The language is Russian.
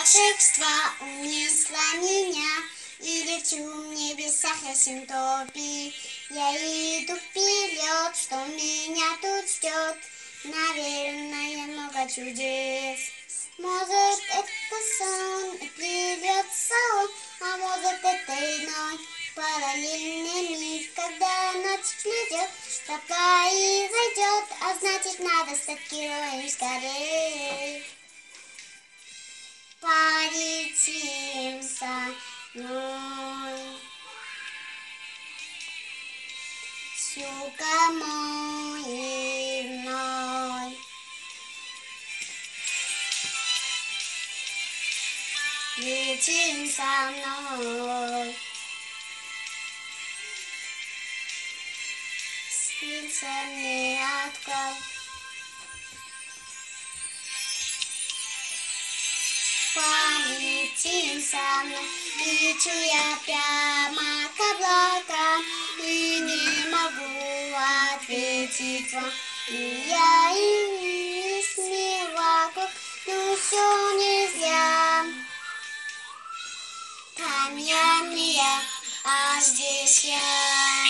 волшебство унесла меня, и лечу в небесах я синтопий. Я иду вперед, что меня тут ждет, наверное, много чудес. Может, это сон, и придется он, а может, это иной параллельный мир, когда ночь придет, то произойдет, а значит, надо стать героем скорее. Полетим со мной всю гаммой иной. Летим со мной, снится мне открой. Полетим со мной, лечу я прямо к облакам, и не могу ответить вам. И я и весь мир вокруг, но все нельзя. Там я не я, а здесь я.